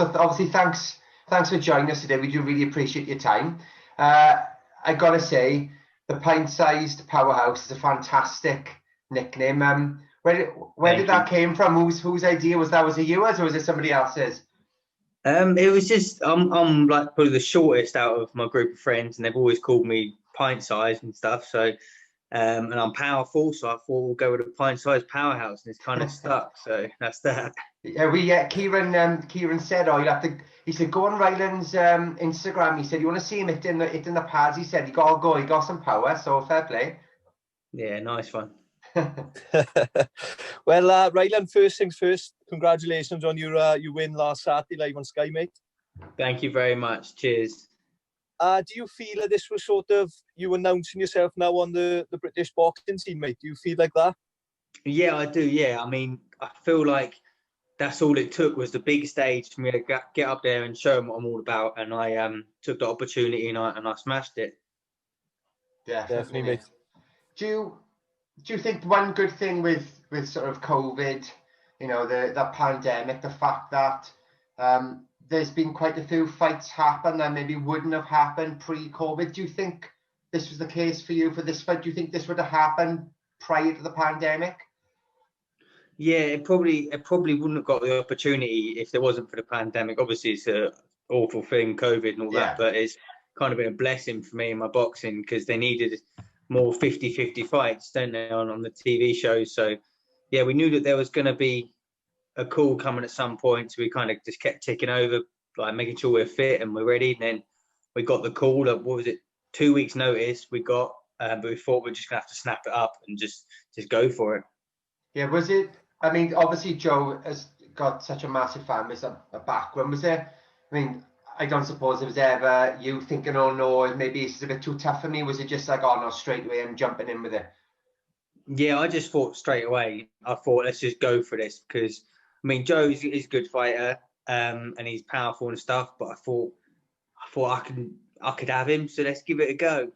So obviously, thanks for joining us today. We do really appreciate your time. I gotta say, the Pint Sized Power House is a fantastic nickname. Where did that came from? Whose idea was that? Was it yours or was it somebody else's? It was just I'm like probably the shortest out of my group of friends, and they've always called me pint sized and stuff. So and I'm powerful, so I thought we'll go with a pint sized powerhouse, and it's kind of stuck. So that's that. Yeah, Ciaran said, "Oh, He said, go on Rylan's Instagram." He said, "You want to see him hitting the pads?" He said, "You got to go. He got some power." So fair play. Yeah, nice one. Well, Rylan, first things first, congratulations on your win last Saturday live on Sky, mate. Thank you very much. Cheers. Do you feel that this was sort of you announcing yourself now on the British boxing scene, mate? Do you feel like that? Yeah, I do. Yeah, I mean, I feel like that's all it took was the big stage for me to get up there and show them what I'm all about, and I took the opportunity and I smashed it. Definitely, mate. Do you think one good thing with sort of COVID, the pandemic, the fact that there's been quite a few fights happen that maybe wouldn't have happened pre-COVID? Do you think this was the case for you for this fight? Do you think this would have happened prior to the pandemic? Yeah, it probably wouldn't have got the opportunity if there wasn't for the pandemic. Obviously, it's an awful thing, COVID and all that, but it's kind of been a blessing for me in my boxing because they needed more 50-50 fights, don't they, on the TV shows. So, yeah, we knew that there was going to be a call coming at some point, so we kind of just kept ticking over, like making sure we're fit and we're ready. And then we got the call of, 2 weeks notice we got, but we thought we're just going to have to snap it up and just go for it. Yeah, was it? I mean, obviously Joe has got such a massive fan base, a background. Was there? I mean, I don't suppose there was ever you thinking, "Oh no, maybe this is a bit too tough for me." Was it just like, "Oh no, straight away I'm jumping in with it"? Yeah, I just thought straight away. I thought let's just go for this because I mean Joe's a good fighter, and he's powerful and stuff. But I thought I could have him, so let's give it a go.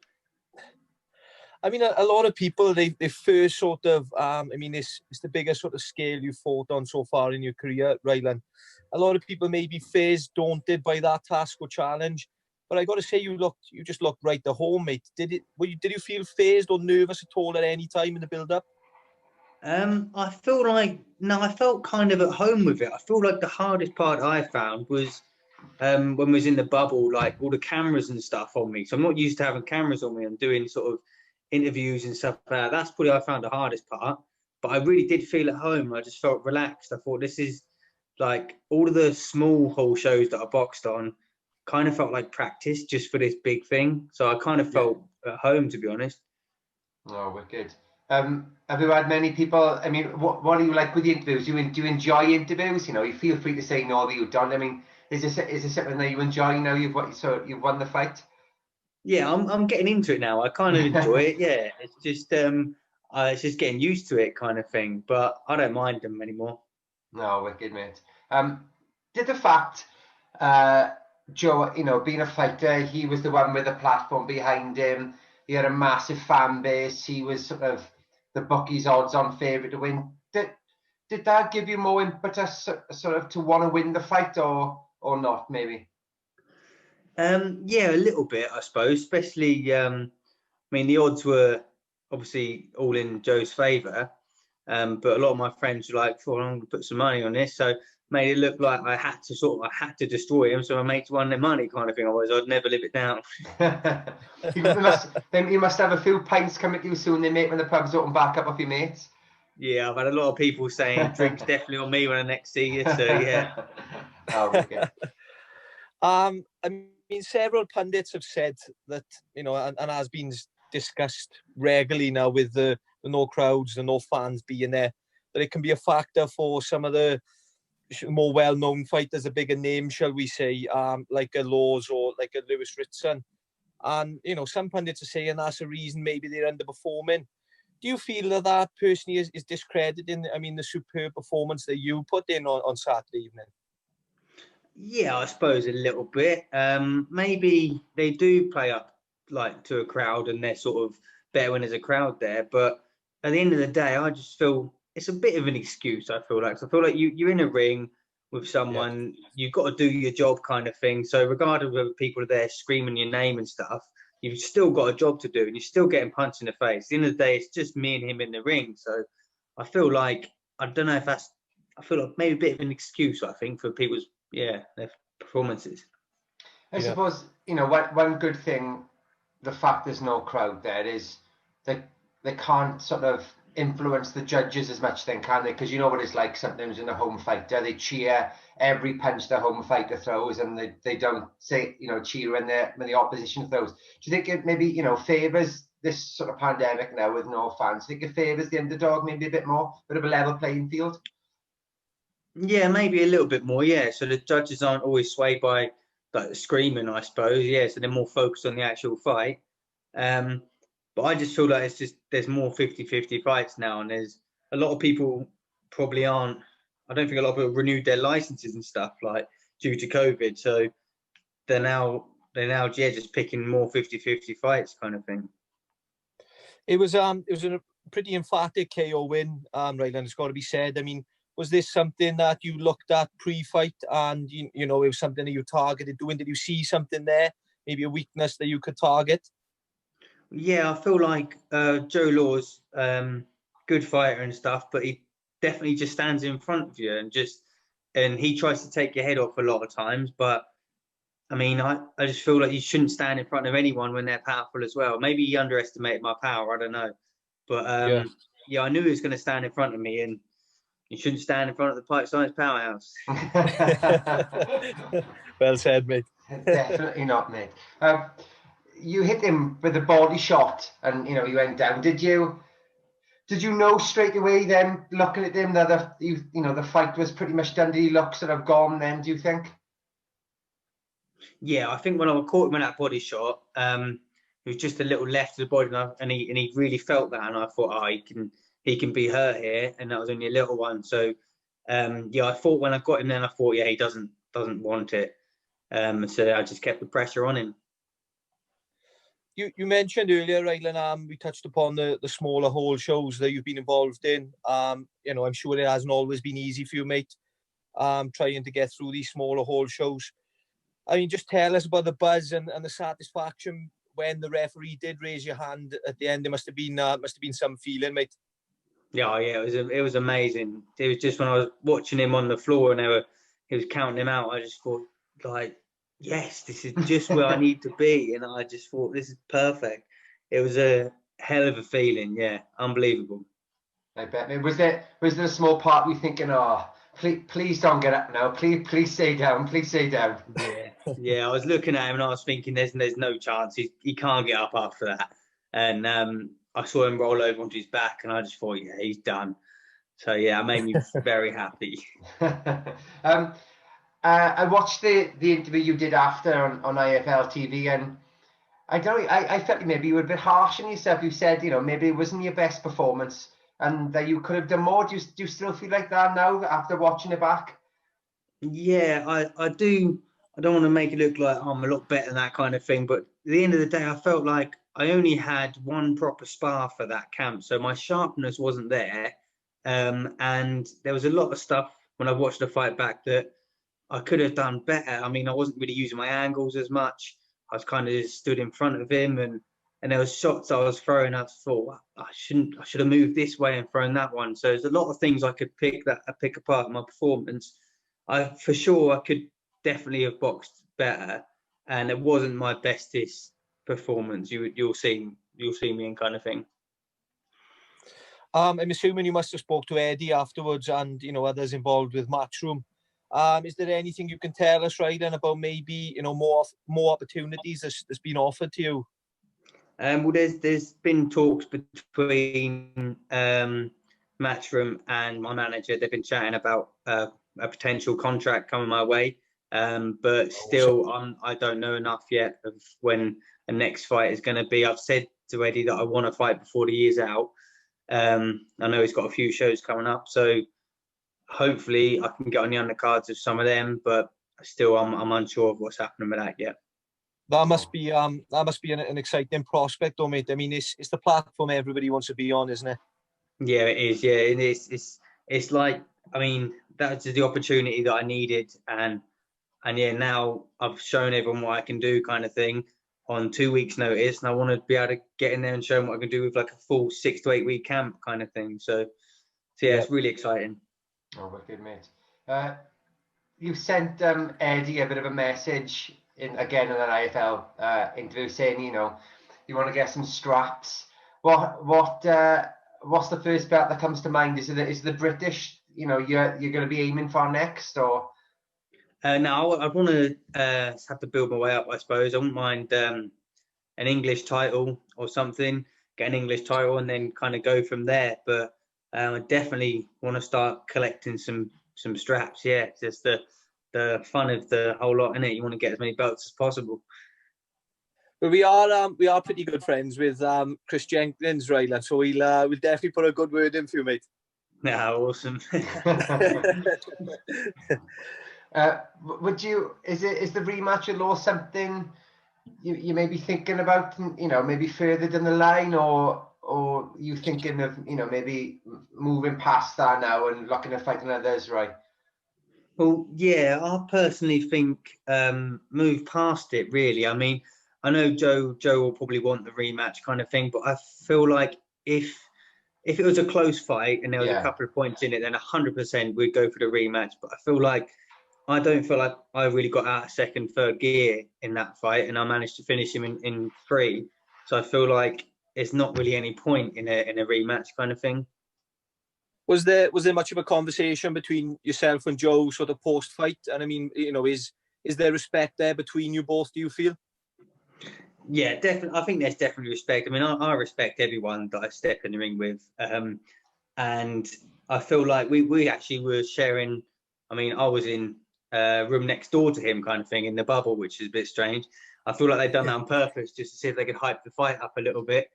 I mean, a lot of people, they first sort of, I mean, it's the biggest sort of scale you've fought on so far in your career, Rylan. A lot of people may be phased, daunted by that task or challenge. But I got to say, you just looked right at home, mate. Did you feel phased or nervous at all at any time in the build-up? I felt kind of at home with it. I feel like the hardest part I found was when we was in the bubble, like all the cameras and stuff on me. So I'm not used to having cameras on me. I'm doing sort of interviews and stuff like that. That's probably I found the hardest part. But I really did feel at home. I just felt relaxed. I thought this is like all of the small hall shows that I boxed on kind of felt like practice just for this big thing. So I kind of felt at home, to be honest. Oh, wicked. Have you had many people? I mean, what are you like with the interviews? Do you enjoy interviews? You feel free to say no that you don't. I mean, is this something that you enjoy now? You've won the fight. Yeah, I'm getting into it now. I kind of enjoy it. Yeah, it's just getting used to it, kind of thing. But I don't mind them anymore. No, wicked, mate. Did the fact, Joe, being a fighter, he was the one with the platform behind him. He had a massive fan base. He was sort of the bookies' odds-on favourite to win. Did that give you more impetus, sort of, to want to win the fight, or not? Maybe. Yeah, a little bit, I suppose. Especially, I mean, the odds were obviously all in Joe's favour, but a lot of my friends were like, "Oh, I'm going to put some money on this," so made it look like I had to destroy him, so my mates won their money, kind of thing. Otherwise, I'd never live it down. you must have a few pints coming to you soon, then, mate, when the pubs open back up with your mates. Yeah, I've had a lot of people saying drinks definitely on me when I next see you. So yeah. Oh, okay. I mean, several pundits have said that, and has been discussed regularly now with the no crowds, the no fans being there, that it can be a factor for some of the more well-known fighters, a bigger name, shall we say, like a Laws or like a Lewis Ritson. And, some pundits are saying that's a reason maybe they're underperforming. Do you feel that personally is discrediting, the superb performance that you put in on Saturday evening? Yeah, I suppose a little bit. Maybe they do play up like to a crowd and they're sort of better when there's a crowd there. But at the end of the day, I just feel it's a bit of an excuse. I feel like you're in a ring with someone, you've got to do your job kind of thing. So regardless of whether people are there screaming your name and stuff, you've still got a job to do and you're still getting punched in the face. At the end of the day, it's just me and him in the ring. So I feel like, I don't know if that's, I feel like maybe a bit of an excuse, I think, for people's, their performances. I suppose, one good thing, the fact there's no crowd there is they can't sort of influence the judges as much then, can they? Because you know what it's like sometimes in a home fighter, they cheer every punch the home fighter throws, and they don't say, cheer when the opposition throws. Do you think it maybe, favours this sort of pandemic now with no fans? Do you think it favours the underdog maybe a bit more, bit of a level playing field? Yeah, maybe a little bit more, yeah. So the judges aren't always swayed by like screaming, I suppose, yeah. So they're more focused on the actual fight. But I just feel like there's more 50-50 fights now, and there's a lot of people probably aren't. I don't think a lot of people renewed their licenses and stuff like due to COVID. So they're now just picking more 50-50 fights kind of thing. It was a pretty emphatic KO win, Rylan. It's got to be said. I mean, was this something that you looked at pre-fight, and it was something that you targeted doing? Did you see something there, maybe a weakness that you could target? Yeah, I feel like Joe Law's good fighter and stuff, but he definitely just stands in front of you and he tries to take your head off a lot of times. But I mean, I just feel like you shouldn't stand in front of anyone when they're powerful as well. Maybe he underestimated my power, I don't know. But yeah, I knew he was going to stand in front of me, and you shouldn't stand in front of the Pint Sized Power House. Well said, mate. Definitely not, mate. You hit him with a body shot, and he went down. Did you know straight away then, looking at him, that the fight was pretty much done? Did he look sort of gone then, do you think? Yeah, I think when I caught him in that body shot, it was just a little left of the body, and he really felt that, and I thought, he can be hurt here, and that was only a little one. So I thought when I got him then, I thought, he doesn't want it. So I just kept the pressure on him. You mentioned earlier, Rylan, we touched upon the smaller hole shows that you've been involved in. I'm sure it hasn't always been easy for you, mate, trying to get through these smaller hole shows. I mean, just tell us about the buzz and the satisfaction when the referee did raise your hand at the end. There must have been some feeling, mate. Yeah, it was amazing. It was just when I was watching him on the floor and he was counting him out, I just thought, like, yes, this is just where I need to be. And I just thought, this is perfect. It was a hell of a feeling. Yeah, unbelievable. I bet. Was there a small part where you're thinking, please don't get up now. Please stay down. Please stay down. Yeah. I was looking at him and I was thinking, there's no chance. He can't get up after that. And I saw him roll over onto his back, and I just thought, yeah, he's done. So yeah, it made me very happy. I watched the interview you did after on IFL TV, and I don't know, I felt maybe you were a bit harsh on yourself. You said, maybe it wasn't your best performance and that you could have done more. Do you still feel like that now after watching it back? Yeah, I do. I don't want to make it look like I'm a lot better than that kind of thing, but at the end of the day, I felt like I only had one proper spar for that camp, so my sharpness wasn't there, and there was a lot of stuff when I watched the fight back that I could have done better. I mean, I wasn't really using my angles as much. I was kind of just stood in front of him, and there was shots I was throwing. I thought I should have moved this way and thrown that one. So there's a lot of things I could pick apart in my performance. For sure I could definitely have boxed better, and it wasn't my bestest performance. You'll see me in kind of thing. I'm assuming you must have spoke to Eddie afterwards, and others involved with Matchroom. Is there anything you can tell us, Rylan, about maybe more opportunities that's been offered to you? Well, there's been talks between Matchroom and my manager. They've been chatting about a potential contract coming my way, but still, I don't know enough yet of when the next fight is going to be. I've said to Eddie that I want to fight before the year's out. I know he's got a few shows coming up, so hopefully I can get on the undercards of some of them, but still I'm unsure of what's happening with that yet. That must be an exciting prospect, though, mate. I mean, it's the platform everybody wants to be on, isn't it? Yeah, it is. Yeah, it's like, I mean, that's the opportunity that I needed, and yeah, now I've shown everyone what I can do, kind of thing, on 2 weeks' notice, and I want to be able to get in there and show them what I can do with like a full 6 to 8 week camp, kind of thing. So yeah, it's really exciting. Oh, well, good, mate. You sent Eddie a bit of a message again in an IFL interview saying, you know, you want to get some straps. What's the first belt that comes to mind? Is it the British, you know, you're going to be aiming for next, or? No, I want to have to build my way up, I suppose. I wouldn't mind an English title or something, get an English title and then kind of go from there. But I definitely want to start collecting some straps. Yeah, it's just the fun of the whole lot, innit? You want to get as many belts as possible. But we are pretty good friends with Chris Jenkins, Rylan, so we'll definitely put a good word in for you, mate. Yeah, awesome. Would you? Is the rematch of Law something you may be thinking about? You know, maybe further down the line, or you thinking of, you know, maybe moving past that now and looking at fighting others, right? Well, yeah, I personally think move past it. Really, I mean, I know Joe will probably want the rematch kind of thing, but I feel like if it was a close fight and there was a couple of points in it, then 100% we'd go for the rematch. But I don't feel like I really got out of second, third gear in that fight, and I managed to finish him in 3. So I feel like there's not really any point in a rematch kind of thing. Was there much of a conversation between yourself and Joe sort of post fight? And I mean, you know, is there respect there between you both, do you feel? Yeah, definitely. I think there's definitely respect. I mean, I respect everyone that I step in the ring with, and I feel like we actually were sharing. I mean, I was in room next door to him, kind of thing, in the bubble, which is a bit strange. I feel like they've done that on purpose just to see if they could hype the fight up a little bit.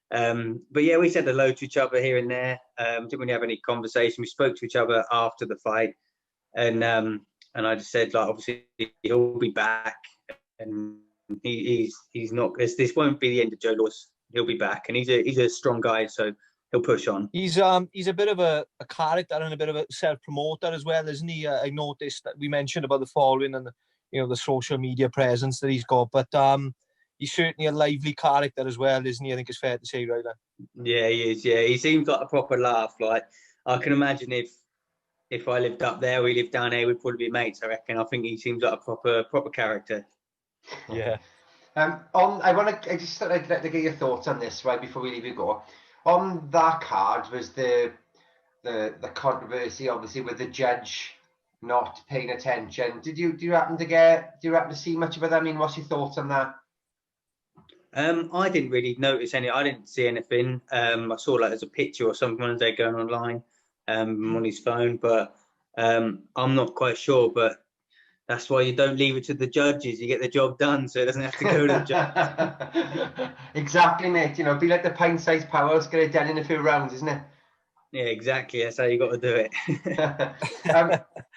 But yeah, we said hello to each other here and there. Didn't really have any conversation. We spoke to each other after the fight, and I just said, like, obviously he'll be back, and he's not. This won't be the end of Joe Law's. He'll be back, and he's a strong guy, so he'll push on. He's a bit of a character and a bit of a self-promoter as well, isn't he? I noticed that we mentioned about the following and the social media presence that he's got, but he's certainly a lively character as well, isn't he? I think it's fair to say, right? Yeah, he is. Yeah, he seems like a proper laugh. Like, I can imagine if I lived up there or he lived down here, we'd probably be mates, I reckon. I think he seems like a proper character. Yeah. I just thought I'd like to get your thoughts on this right before we leave you go. On that card was the controversy, obviously, with the judge not paying attention. Do you happen to see much of it? I mean, what's your thoughts on that? I didn't really notice any. I didn't see anything. I saw like there's a picture or something one day going online on his phone, but I'm not quite sure. But that's why you don't leave it to the judges. You get the job done, so it doesn't have to go to the judges. Exactly, mate. You know, be like the Pint Sized Power House, get it done in a few rounds, isn't it? Yeah, exactly. That's how you got to do it.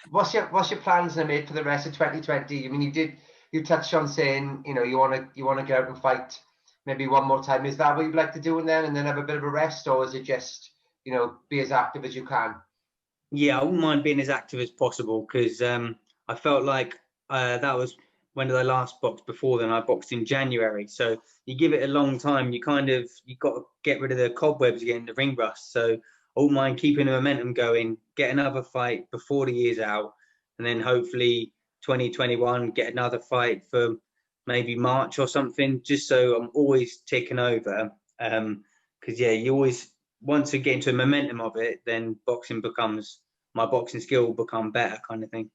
What's your plans, mate, for the rest of 2020? I mean, you touched on saying, you know, you want to get out and fight maybe one more time. Is that what you'd like to do and then have a bit of a rest, or is it just, you know, be as active as you can? Yeah, I wouldn't mind being as active as possible, because I felt like that was when I last boxed. Before then, I boxed in January. So you give it a long time, you got to get rid of the cobwebs again, the ring rust. So I wouldn't mind keeping the momentum going, get another fight before the year's out, and then hopefully 2021 get another fight for maybe March or something, just so I'm always ticking over. Because yeah, you always, once you get into the momentum of it, then my boxing skill will become better, kind of thing.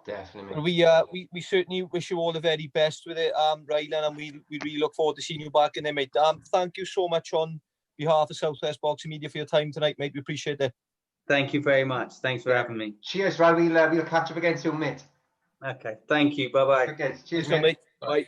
Definitely. We certainly wish you all the very best with it, Rylan, and we really look forward to seeing you back in there, mate. Thank you so much on behalf of Southwest Boxing Media for your time tonight, mate. We appreciate it. Thank you very much. Thanks for having me. Cheers, Rylan. We'll catch up again soon, mate. Okay. Thank you. Bye-bye. Okay. Cheers, mate. Bye.